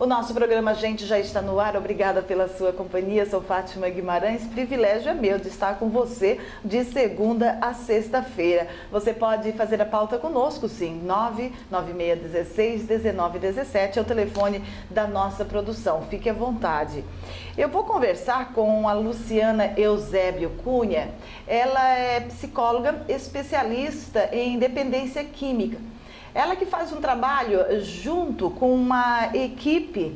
nosso programa Gente já está no ar, obrigada pela sua companhia, sou Fátima Guimarães, privilégio é meu de estar com você de segunda a sexta-feira. Você pode fazer a pauta conosco, sim, 99616-1917 é o telefone da nossa produção, fique à vontade. Eu vou conversar com a Luciana Eusébio Cunha, ela é psicóloga especialista em dependência química. Ela que faz um trabalho junto com uma equipe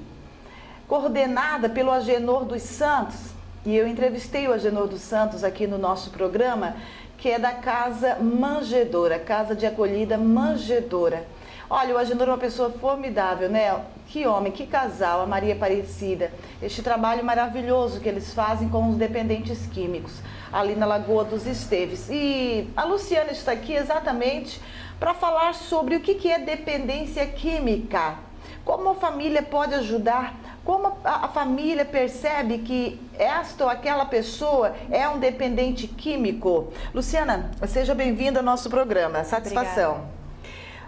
coordenada pelo Agenor dos Santos, e eu entrevistei o Agenor dos Santos aqui no nosso programa, que é da Casa Manjedoura, Casa de Acolhida Manjedoura. Olha, o Agenor é uma pessoa formidável, né? Que homem, que casal, a Maria Aparecida. Este trabalho maravilhoso que eles fazem com os dependentes químicos, ali na Lagoa dos Esteves. E a Luciana está aqui exatamente para falar sobre o que é dependência química, como a família pode ajudar, como a família percebe que esta ou aquela pessoa é um dependente químico. Luciana, seja bem-vinda ao nosso programa, satisfação. Obrigada.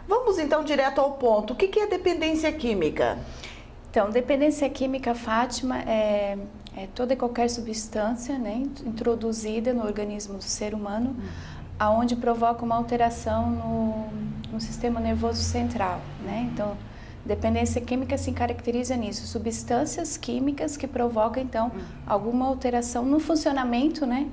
Vamos então direto ao ponto, o que é dependência química? Então, dependência química, Fátima, é toda e qualquer substância, né, introduzida no organismo do ser humano, aonde provoca uma alteração no sistema nervoso central, né? Então, dependência química se caracteriza nisso, substâncias químicas que provocam, então, alguma alteração no funcionamento, né,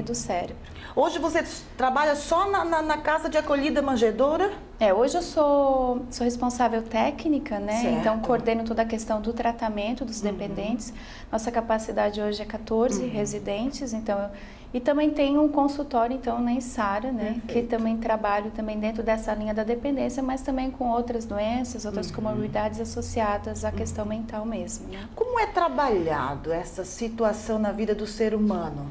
do cérebro. Hoje você trabalha só na Casa de Acolhida Manjedoura? Hoje eu sou responsável técnica, né? Certo. Então coordeno toda a questão do tratamento dos dependentes. Nossa capacidade hoje é 14 residentes, então e também tenho um consultório então na Sara, né? Que também trabalho também dentro dessa linha da dependência, mas também com outras doenças, outras comorbidades associadas à questão mental mesmo, né? Como é trabalhado essa situação na vida do ser humano?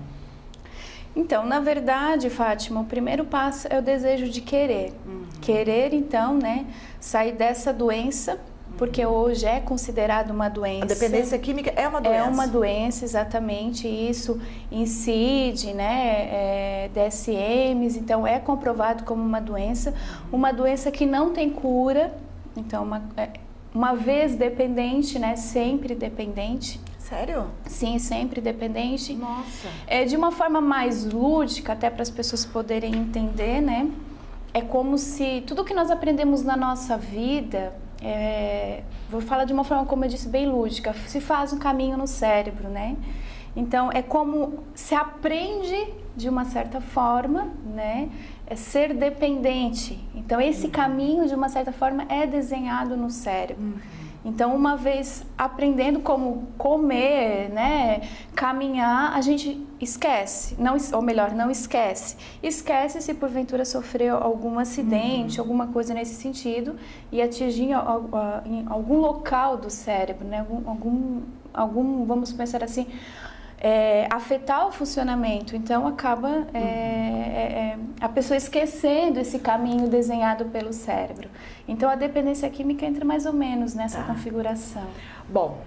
Então, na verdade, Fátima, o primeiro passo é o desejo de querer. Querer, então, né, sair dessa doença, porque hoje é considerado uma doença. A dependência química é uma doença? É uma doença, exatamente. Isso incide, né, DSMs, então é comprovado como uma doença que não tem cura. Então, uma vez dependente, né, sempre dependente. Sério? Sim, sempre dependente. Nossa. De uma forma mais lúdica, até para as pessoas poderem entender, né? É como se tudo que nós aprendemos na nossa vida, vou falar de uma forma, como eu disse, bem lúdica, se faz um caminho no cérebro, né? Então, é como se aprende de uma certa forma, né? Ser dependente. Então, esse caminho, de uma certa forma, é desenhado no cérebro. Então, uma vez aprendendo como comer, né, caminhar, a gente esquece, não esquece. Esquece se porventura sofreu algum acidente, alguma coisa nesse sentido e atingir em algum local do cérebro, né, vamos pensar assim, afetar o funcionamento. Então, acaba a pessoa esquecendo esse caminho desenhado pelo cérebro. Então, a dependência química entra mais ou menos nessa configuração. Bom,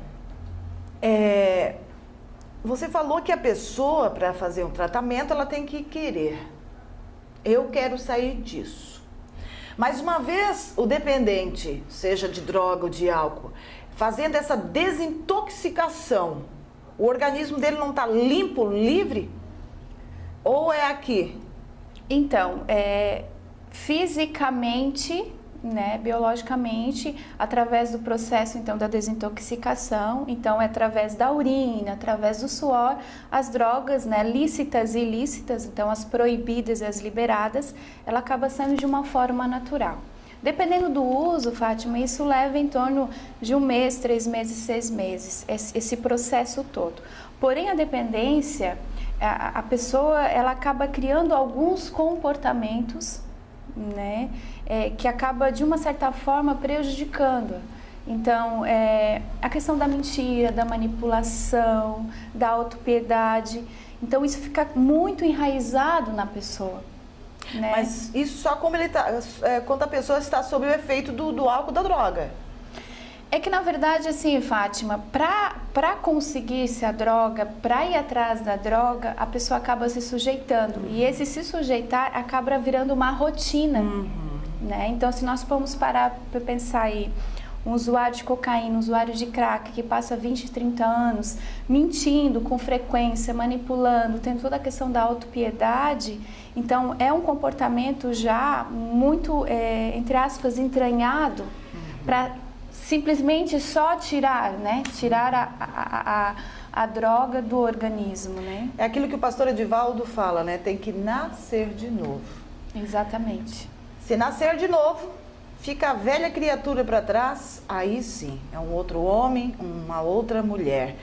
você falou que a pessoa, para fazer um tratamento, ela tem que querer. Eu quero sair disso. Mas uma vez o dependente, seja de droga ou de álcool, fazendo essa desintoxicação, o organismo dele não está limpo, livre? Ou é aqui? Então, fisicamente, né, biologicamente, através do processo então da desintoxicação, então é através da urina, através do suor, as drogas, né, lícitas e ilícitas, então as proibidas e as liberadas, ela acaba sendo de uma forma natural. Dependendo do uso, Fátima, isso leva em torno de 1 mês, 3 meses, 6 meses, esse processo todo. Porém, a dependência, a pessoa, ela acaba criando alguns comportamentos, né, que acaba, de uma certa forma, prejudicando. Então, a questão da mentira, da manipulação, da autopiedade, então isso fica muito enraizado na pessoa. Né? Mas isso só quando a pessoa está sob o efeito do álcool, da droga. É que, na verdade, assim, Fátima, para conseguir-se a droga, para ir atrás da droga, a pessoa acaba se sujeitando. E esse se sujeitar acaba virando uma rotina. Né? Então, se nós formos parar para pensar aí, um usuário de cocaína, um usuário de crack que passa 20, 30 anos mentindo com frequência, manipulando, tendo toda a questão da autopiedade, então é um comportamento já muito, entre aspas, entranhado para simplesmente só tirar, né? Tirar a droga do organismo, né? É aquilo que o pastor Edivaldo fala, né? Tem que nascer de novo. Exatamente. Se nascer de novo, fica a velha criatura para trás, aí sim, é um outro homem, uma outra mulher.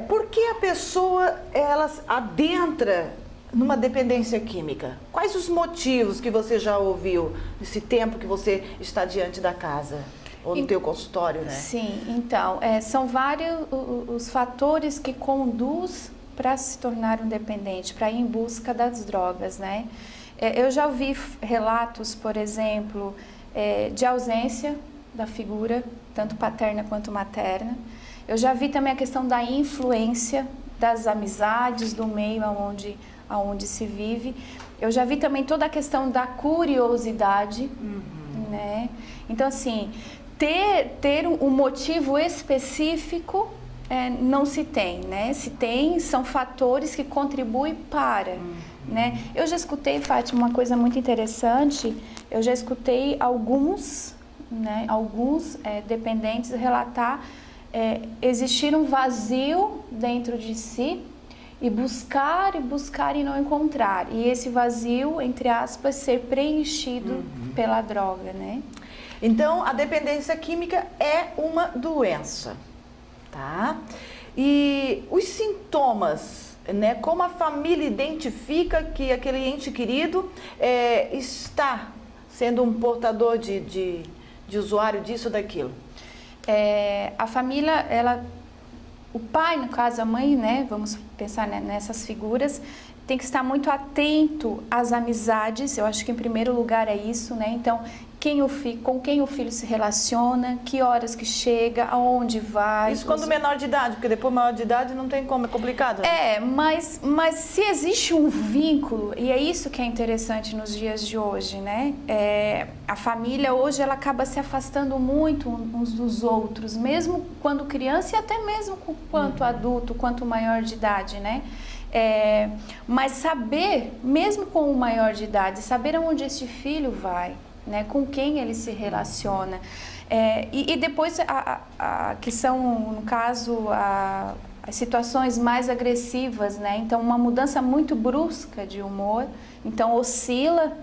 Por que a pessoa, ela adentra numa dependência química? Quais os motivos que você já ouviu nesse tempo que você está diante da casa? Ou no teu consultório, né? Sim, então, são vários os fatores que conduz para se tornar um dependente, para ir em busca das drogas, né? Eu já ouvi relatos, por exemplo, de ausência da figura, tanto paterna quanto materna. Eu já vi também a questão da influência das amizades, do meio aonde se vive. Eu já vi também toda a questão da curiosidade, né? Então, assim, ter um motivo específico não se tem, né? Se tem, são fatores que contribuem para, né? Eu já escutei, Fátima, uma coisa muito interessante, eu já escutei alguns dependentes relatar existir um vazio dentro de si e buscar e não encontrar. E esse vazio, entre aspas, ser preenchido pela droga, né? Então, a dependência química é uma doença, tá? E os sintomas, né? Como a família identifica que aquele ente querido está sendo um portador de usuário disso ou daquilo? A família, o pai, no caso a mãe, né? Vamos pensar nessas figuras, tem que estar muito atento às amizades. Eu acho que em primeiro lugar é isso, né? Então, com quem o filho se relaciona, que horas que chega, aonde vai. Isso quando menor de idade, porque depois maior de idade não tem como, é complicado. Né? Mas se existe um vínculo, e é isso que é interessante nos dias de hoje, né? A família hoje, ela acaba se afastando muito uns dos outros, mesmo quando criança e até mesmo quanto adulto, quanto maior de idade, né? Mas saber, mesmo com o maior de idade, saber aonde esse filho vai, né, com quem ele se relaciona. E depois, que são, no caso, as situações mais agressivas, né? Então, uma mudança muito brusca de humor, então oscila,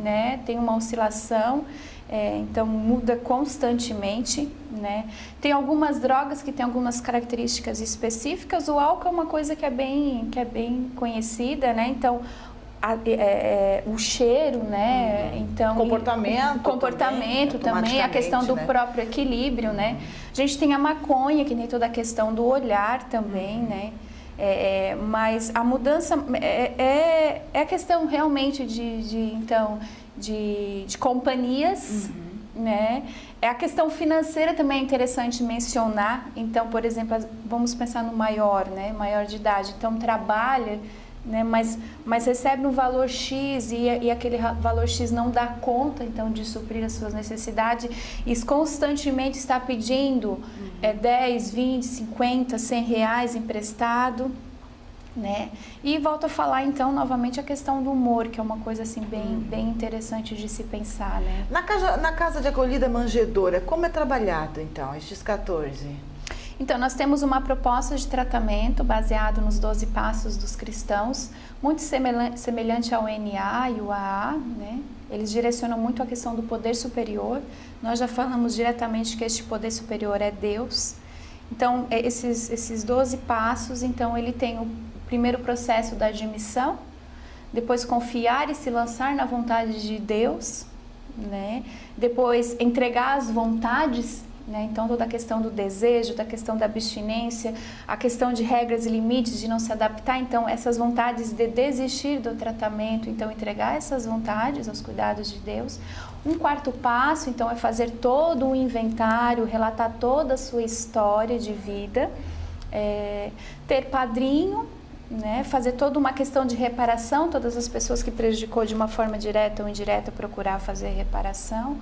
né? Tem uma oscilação, então muda constantemente, né? Tem algumas drogas que têm algumas características específicas. O álcool é uma coisa que é bem conhecida, né? Então, o cheiro, né? Então, comportamento também, a questão do próprio equilíbrio, né? A gente tem a maconha, que tem toda a questão do olhar também, né? Mas a mudança é a questão realmente de companhias, né? A questão financeira também é interessante mencionar. Então, por exemplo, vamos pensar no maior, né? Maior de idade. Então, trabalha, né? Mas recebe um valor X e aquele valor X não dá conta, então, de suprir as suas necessidades, e constantemente está pedindo 10, 20, 50, 100 reais emprestado, né? E volto a falar, então, novamente a questão do humor, que é uma coisa, assim, bem interessante de se pensar, né? Na casa de acolhida manjedoura, como é trabalhado, então, estes 14? Então, nós temos uma proposta de tratamento baseado nos 12 passos dos cristãos, muito semelhante ao NA e o AA, né? Eles direcionam muito a questão do poder superior. Nós já falamos diretamente que este poder superior é Deus. Então, esses 12 passos, então, ele tem o primeiro processo da admissão, depois confiar e se lançar na vontade de Deus, né? Depois entregar as vontades, né? Então, toda a questão do desejo, da questão da abstinência, a questão de regras e limites, de não se adaptar. Então, essas vontades de desistir do tratamento, então, entregar essas vontades aos cuidados de Deus. Um quarto passo, então, é fazer todo um inventário, relatar toda a sua história de vida, ter padrinho, né? Fazer toda uma questão de reparação, todas as pessoas que prejudicou de uma forma direta ou indireta, procurar fazer reparação.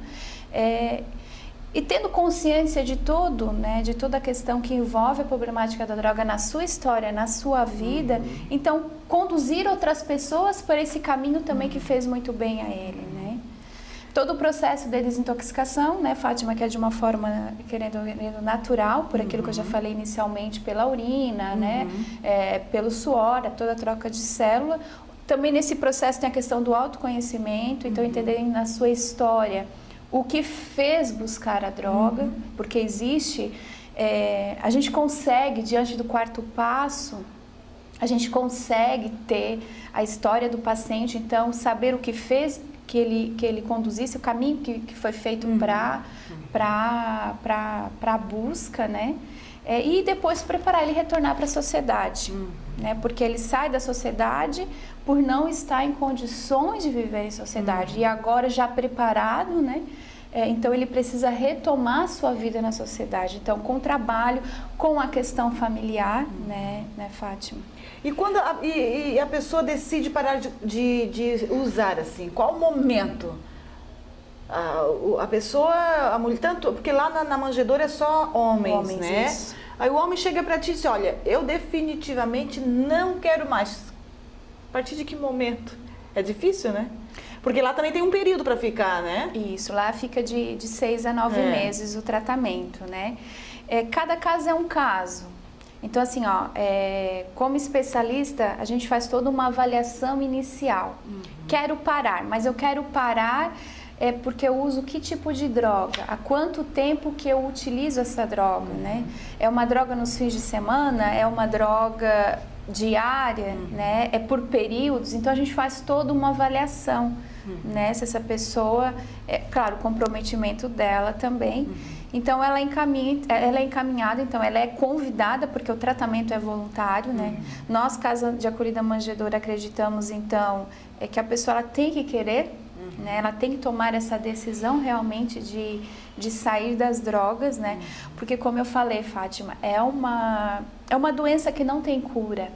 E tendo consciência de tudo, né, de toda a questão que envolve a problemática da droga na sua história, na sua vida, então conduzir outras pessoas por esse caminho também que fez muito bem a ele, né? Todo o processo de desintoxicação, né, Fátima, que é de uma forma, querendo natural, por aquilo que eu já falei inicialmente, pela urina, né, pelo suor, toda a troca de célula. Também nesse processo tem a questão do autoconhecimento, então entender na sua história o que fez buscar a droga, porque existe, a gente consegue, diante do quarto passo, a gente consegue ter a história do paciente, então saber o que fez que ele conduzisse, o caminho que foi feito para a busca, né? E depois preparar ele retornar para a sociedade, né? Porque ele sai da sociedade por não estar em condições de viver em sociedade e agora já preparado, né? Então ele precisa retomar sua vida na sociedade, então com trabalho, com a questão familiar, né, Fátima? E quando a pessoa decide parar de usar, assim, qual o momento? A pessoa, a mulher, tanto, porque lá na manjedoura é só homens, né? Isso. Aí o homem chega pra ti e diz, olha, eu definitivamente não quero mais. A partir de que momento? É difícil, né? Porque lá também tem um período para ficar, né? Isso, lá fica de 6 a 9 meses o tratamento, né? Cada caso é um caso. Então, assim, como especialista, a gente faz toda uma avaliação inicial. Quero parar, mas eu quero parar porque eu uso que tipo de droga? Há quanto tempo que eu utilizo essa droga, né? É uma droga nos fins de semana? É uma droga diária, né? É por períodos? Então, a gente faz toda uma avaliação, né? Se essa pessoa, claro, o comprometimento dela também. Então, ela é encaminhada, então ela é convidada, porque o tratamento é voluntário, né? Nós, Casa de Acolhida Manjedoura, acreditamos, então, que a pessoa ela tem que querer, né? Ela tem que tomar essa decisão realmente de sair das drogas, né? Porque, como eu falei, Fátima, é uma doença que não tem cura.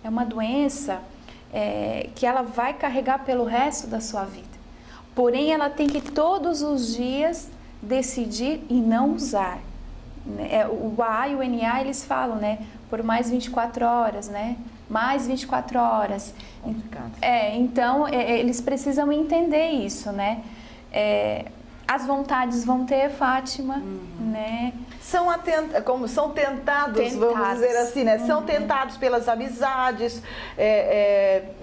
É uma doença que ela vai carregar pelo resto da sua vida. Porém, ela tem que todos os dias decidir e não usar. O AA e o NA, eles falam, né? Por mais 24 horas, né? Mais 24 horas. Complicado. Então, eles precisam entender isso, né? As vontades vão ter, Fátima, né? Como são tentados, vamos dizer assim, né? São tentados pelas amizades,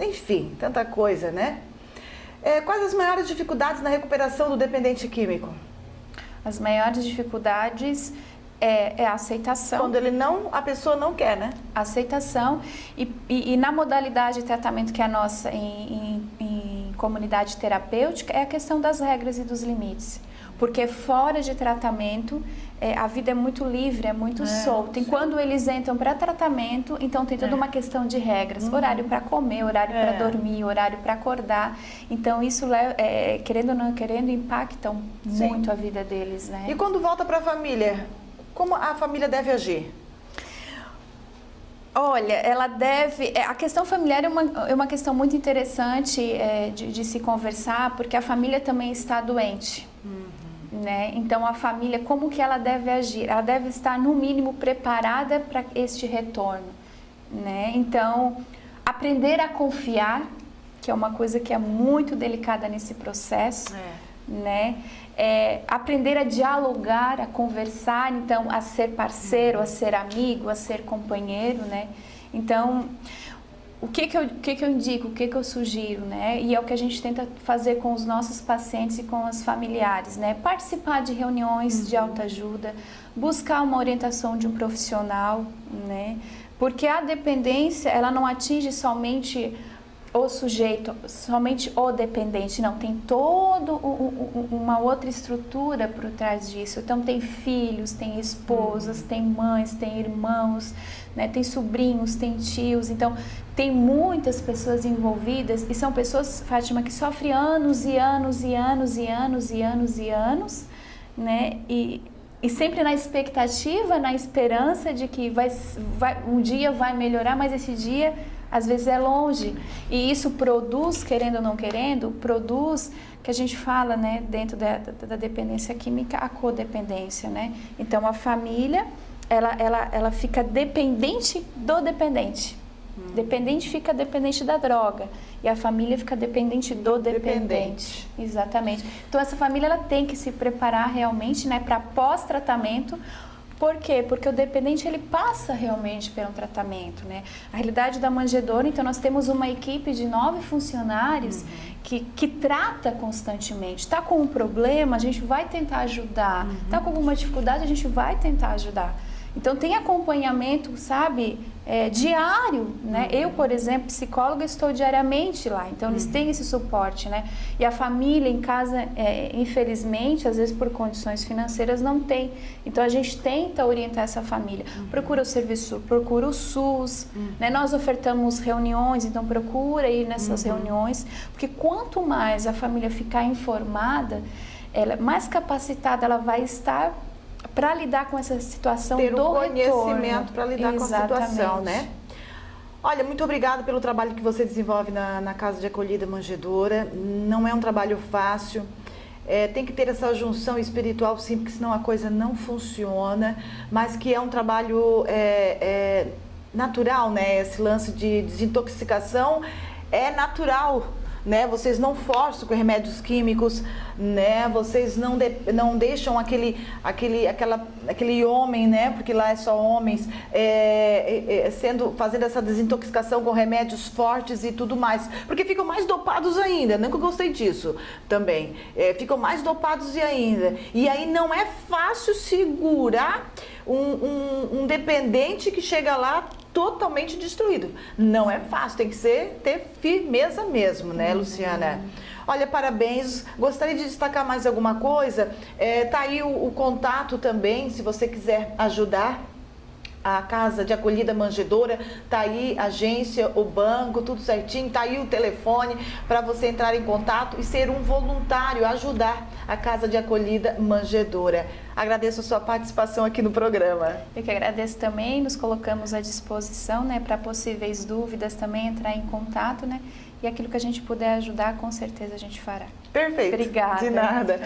enfim, tanta coisa, né? Quais as maiores dificuldades na recuperação do dependente químico? As maiores dificuldades é a aceitação. Quando a pessoa não quer, né? Aceitação e na modalidade de tratamento que é a nossa em comunidade terapêutica é a questão das regras e dos limites. Porque fora de tratamento, a vida é muito livre, é muito solta. E quando eles entram para tratamento, então tem toda uma questão de regras. Horário para comer, horário para dormir, horário para acordar. Então isso, querendo ou não querendo, impactam muito a vida deles, né? E quando volta para a família, como a família deve agir? Olha, ela deve... A questão familiar é uma questão muito interessante de se conversar, porque a família também está doente. Né? Então, a família, como que ela deve agir? Ela deve estar, no mínimo, preparada para este retorno. Né? Então, aprender a confiar, que é uma coisa que é muito delicada nesse processo. Né? Aprender a dialogar, a conversar, então, a ser parceiro, a ser amigo, a ser companheiro, né? Então, o que eu indico, o que eu sugiro, né? E é o que a gente tenta fazer com os nossos pacientes e com os familiares, né? Participar de reuniões de autoajuda, buscar uma orientação de um profissional, né? Porque a dependência, ela não atinge somente o sujeito, somente o dependente, não, tem toda uma outra estrutura por trás disso. Então tem filhos, tem esposas, tem mães, tem irmãos, né? Tem sobrinhos, tem tios, então tem muitas pessoas envolvidas e são pessoas, Fátima, que sofrem anos e anos e anos e anos e anos e anos, né? E sempre na expectativa, na esperança de que um dia vai melhorar, mas esse dia às vezes é longe. E isso produz, querendo ou não querendo, produz, que a gente fala, né, dentro da dependência química, a codependência, né? Então, a família, ela fica dependente do dependente. Dependente fica dependente da droga e a família fica dependente do dependente. Exatamente. Então essa família ela tem que se preparar realmente, né, para pós-tratamento. Por quê? Porque o dependente ele passa realmente por um tratamento, né? A realidade da manjedoura, então nós temos uma equipe de 9 funcionários que trata constantemente. Está com um problema, a gente vai tentar ajudar. Está com alguma dificuldade, a gente vai tentar ajudar. Então tem acompanhamento, sabe, diário, né? Eu, por exemplo, psicóloga, estou diariamente lá, então eles têm esse suporte, né? E a família em casa, infelizmente, às vezes por condições financeiras não tem. Então a gente tenta orientar essa família. Procura o serviço, procura o SUS, né? Nós ofertamos reuniões, então procura ir nessas reuniões, porque quanto mais a família ficar informada, mais capacitada ela vai estar para lidar com essa situação ter do conhecimento para lidar Exatamente. com a situação, né? Olha, muito obrigada pelo trabalho que você desenvolve na Casa de Acolhida Manjedoura. Não é um trabalho fácil. Tem que ter essa junção espiritual, sim, porque senão a coisa não funciona. Mas que é um trabalho natural, né? Esse lance de desintoxicação é natural, né? Vocês não forçam com remédios químicos, né? Vocês não deixam aquele homem, né? Porque lá é só homens, fazendo essa desintoxicação com remédios fortes e tudo mais, porque ficam mais dopados ainda. Nunca gostei disso também. Ficam mais dopados ainda. E aí não é fácil segurar um dependente que chega lá totalmente destruído. Não é fácil, tem que ter firmeza mesmo, né, Luciana? Olha, parabéns. Gostaria de destacar mais alguma coisa? Tá aí o contato também, se você quiser ajudar a Casa de Acolhida Manjedoura, tá aí a agência, o banco, tudo certinho, tá aí o telefone para você entrar em contato e ser um voluntário, ajudar a Casa de Acolhida Manjedoura. Agradeço a sua participação aqui no programa. Eu que agradeço também, nos colocamos à disposição, né, para possíveis dúvidas também, entrar em contato, né, e aquilo que a gente puder ajudar, com certeza a gente fará. Perfeito. Obrigada. De nada.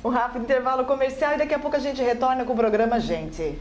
Um rápido intervalo comercial e daqui a pouco a gente retorna com o programa, gente.